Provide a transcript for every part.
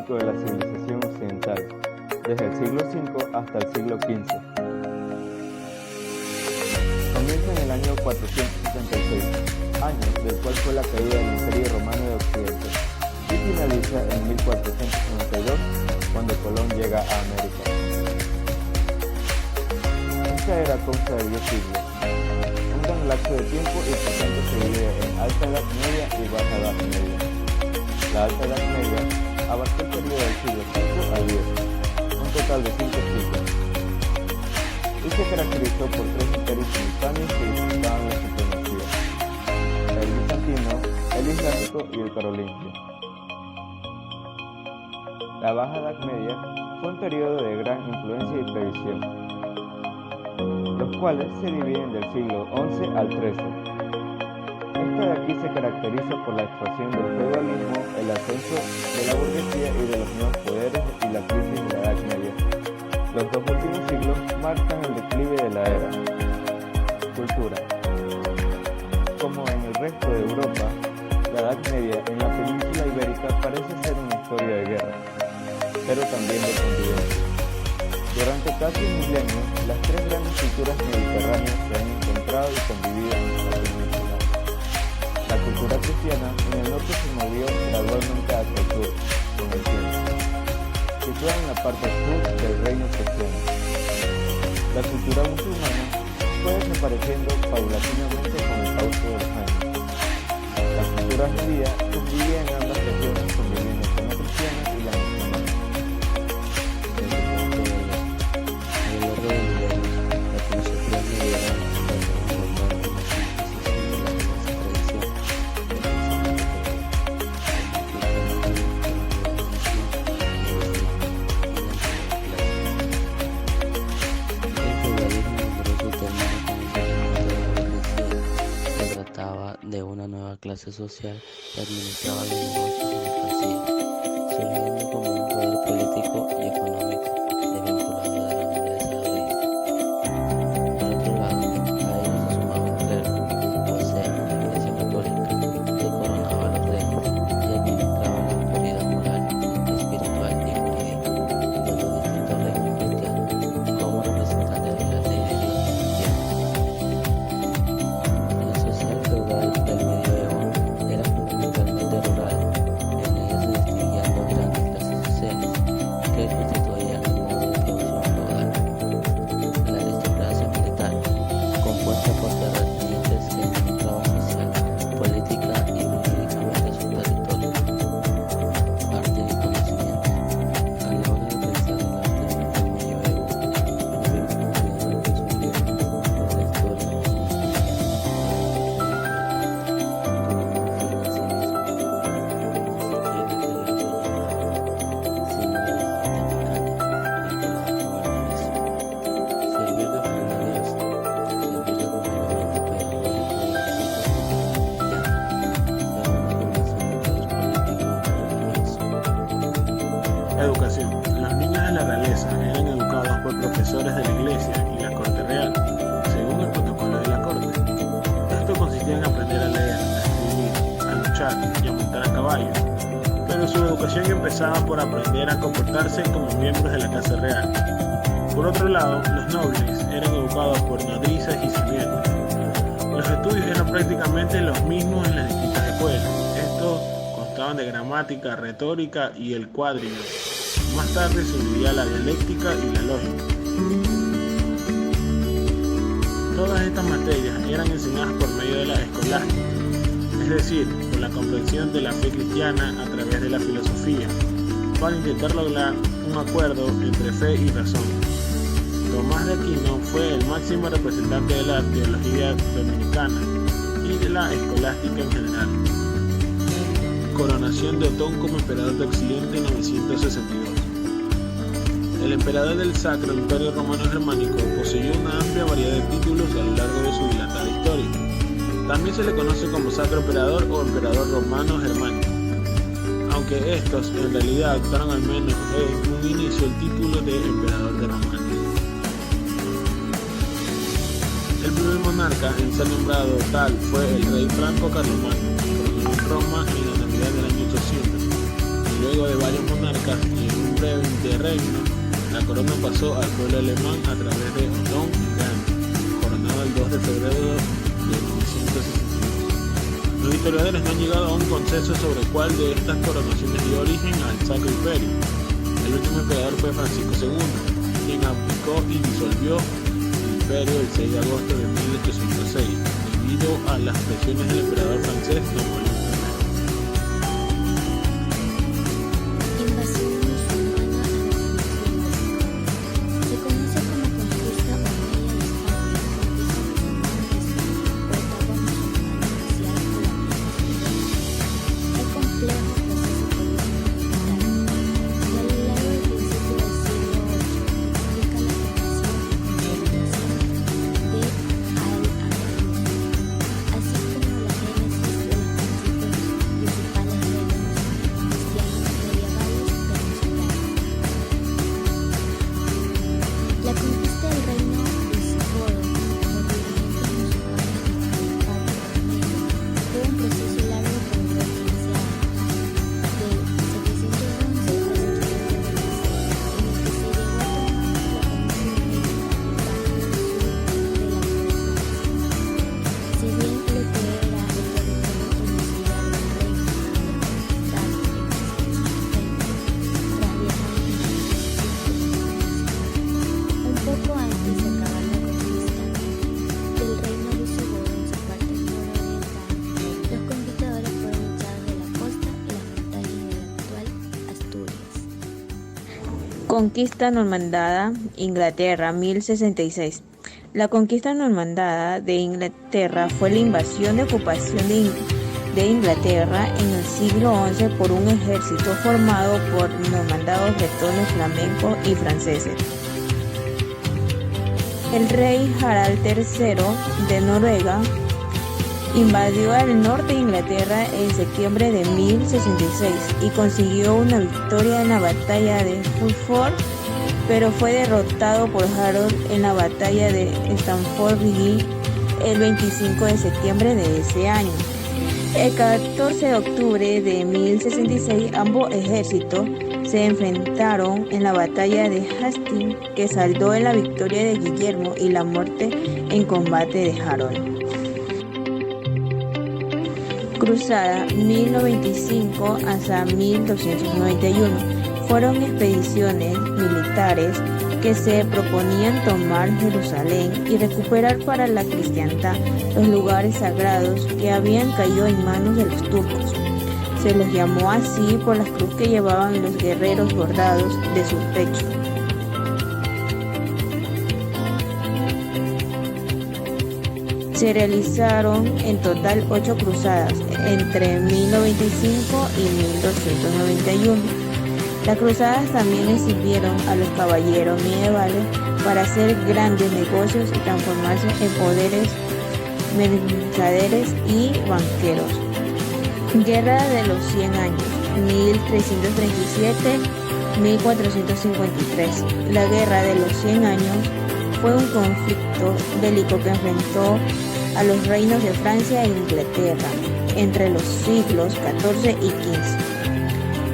político de la civilización occidental, desde el siglo V hasta el siglo XV. Comienza en el año 476, año del cual fue la caída del Imperio Romano de Occidente, y finaliza en 1492, cuando Colón llega a América. Esta era consta de 10 siglos, un gran lapso de tiempo y por tanto se divide en Alta Edad Media y Baja Edad Media. La Alta Edad Media abarcó el periodo del siglo V al X, un total de 5 siglos, y se caracterizó por 3 imperios simultáneos que disputaban la supremacía: el bizantino, el islámico y el carolingio. La Baja Edad Media fue un periodo de gran influencia y previsión, los cuales se dividen del siglo XI al XIII. Esta de aquí se caracteriza por la expansión del feudalismo, el ascenso de la burguesía y de los nuevos poderes y la crisis de la Edad Media. Los dos últimos siglos marcan el declive de la era. Cultura. Como en el resto de Europa, la Edad Media en la península ibérica parece ser una historia de guerra, pero también de convivencia. Durante casi un milenio, las 3 grandes culturas mediterráneas se han encontrado y convivido en esta península. La cultura cristiana en el norte se movió gradualmente hacia el sur, con el tiempo, situada en la parte sur del reino cristiano. La cultura musulmana fue desapareciendo paulatinamente con el paso de los años. La cultura judía convivía en ambas regiones, conviviendo con la cristiana y la musulmana. De una nueva clase social que administraba los negocios y mercancías, surgiendo como un poder político y económico desvinculado de la nobleza de origen. Por otro lado, a ellos se sumaba el clero, o sea, la Iglesia católica, que coronaba a los reyes y administraba la autoridad moral, espiritual y jurídica de los distintos reinos cristianos como representantes de las leyes y la sociedad feudal del medioevo era fundamentalmente rural. En ella se distinguían 2 grandes clases sociales que constituían el modo de producción feudal: la aristocracia militar, compuesta por terratenientes que administraban social, política y jurídicamente su territorio, arte y conocimiento. A la hora de pensar el arte del medioevo, debemos considerar que surgió de la historia Educación. Los niños de la realeza eran educados por profesores de la iglesia y la corte real, según el protocolo de la corte. Esto consistía en aprender a leer, a escribir, a luchar y a montar a caballo, pero su educación empezaba por aprender a comportarse como miembros de la casa real. Por otro lado, los nobles eran educados por nodrizas y sirvientes. Los estudios eran prácticamente los mismos en las distintas escuelas. Estos constaban de gramática, retórica y el cuadrino. Más tarde se uniría la dialéctica y la lógica. Todas estas materias eran enseñadas por medio de la escolástica, es decir, por la comprensión de la fe cristiana a través de la filosofía, para intentar lograr un acuerdo entre fe y razón. Tomás de Aquino fue el máximo representante de la teología dominicana y de la escolástica en general. Coronación de Otón como emperador de Occidente en 962. El emperador del Sacro Imperio Romano Germánico poseyó una amplia variedad de títulos a lo largo de su dilatada historia. También se le conoce como Sacro Emperador o Emperador Romano Germánico, aunque estos en realidad adoptaron al menos en un inicio el título de Emperador de Romania. El primer monarca en ser nombrado tal fue el rey Franco Carlomagno, que reinó en Roma en la Navidad del año 800, y luego de varios monarcas y en un breve interregno, la corona pasó al pueblo alemán a través de Otto el Grande, coronado el 2 de febrero de 1161. Los historiadores no han llegado a un consenso sobre cuál de estas coronaciones dio origen al Sacro Imperio. El último emperador fue Francisco II, quien abdicó y disolvió el imperio el 6 de agosto de 1806, debido a las presiones del emperador francés Napoleón I. Invasión musulmana a la península ibérica. Se conoce como conquista o media de España, conquista musulmana de España o etapa musulmana inicial por la península ibérica. El complejo proceso político militar, y a lo largo del principio del siglo VIII implica la formación y consolidación de Al-Andalus, así como la génesis de los principales reinos cristianos medievales peninsulares. La conquista del reino visigodo por dirigentes musulmanes del Califato Armenio fue un proceso largo que duró 15 años, de 711 a 726, en el que se llegó a tomar la península ibérica y parte del sur de la actual Francia. Si bien lo que era el territorio peninsular del reino había conquistado en 1630, tras viajar en un poco antes de acabar la conquista del reino visigodo en su parte nororiental, los conquistadores fueron echados de la costa y las montañas de la actual Asturias. Conquista normanda, Inglaterra, 1066. La conquista normanda de Inglaterra fue la invasión de ocupación de Inglaterra en el siglo XI por un ejército formado por normandos, bretones, flamencos y franceses. El rey Harald III de Noruega invadió al norte de Inglaterra en septiembre de 1066 y consiguió una victoria en la batalla de Fulford, pero fue derrotado por Harold en la batalla de Stamford Bridge el 25 de septiembre de ese año. El 14 de octubre de 1066 ambos ejércitos se enfrentaron en la batalla de Hastings, que saldó en la victoria de Guillermo y la muerte en combate de Harold. Cruzada 1095 hasta 1291 fueron expediciones militares que se proponían tomar Jerusalén y recuperar para la cristiandad los lugares sagrados que habían caído en manos de los turcos. Se los llamó así por las cruces que llevaban los guerreros bordados de su pecho. Se realizaron en total 8 cruzadas entre 1095 y 1291. Las cruzadas también le sirvieron a los caballeros medievales para hacer grandes negocios y transformarse en poderes mercaderes y banqueros. Guerra de los 100 años, 1337-1453. La Guerra de los 100 años fue un conflicto bélico que enfrentó a los reinos de Francia e Inglaterra entre los siglos XIV y XV.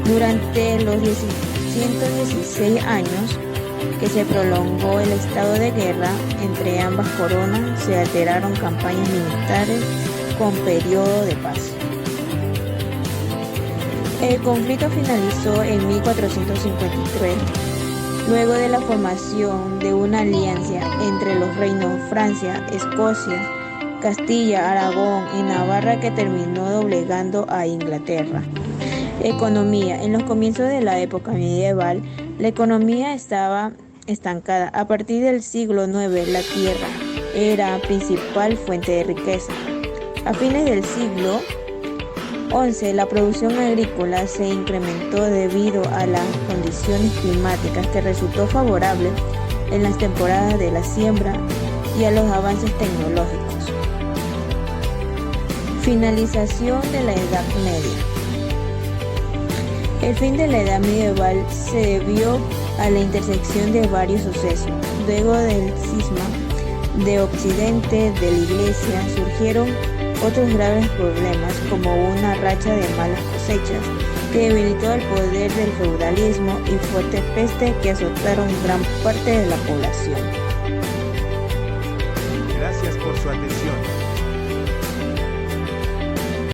Durante los 116 años que se prolongó el estado de guerra entre ambas coronas, se alteraron campañas militares con periodo de paz. El conflicto finalizó en 1453, luego de la formación de una alianza entre los reinos Francia, Escocia, Castilla, Aragón y Navarra que terminó doblegando a Inglaterra. Economía. En los comienzos de la época medieval, la economía estaba estancada. A partir del siglo IX, la tierra era principal fuente de riqueza. A fines del siglo XI, la producción agrícola se incrementó debido a las condiciones climáticas que resultó favorable en las temporadas de la siembra y a los avances tecnológicos. Finalización de la Edad Media. El fin de la Edad Medieval se debió a la intersección de varios sucesos. Luego del cisma de Occidente de la Iglesia surgieron otros graves problemas, como una racha de malas cosechas que debilitó el poder del feudalismo y fuerte peste que azotaron gran parte de la población. Gracias por su atención.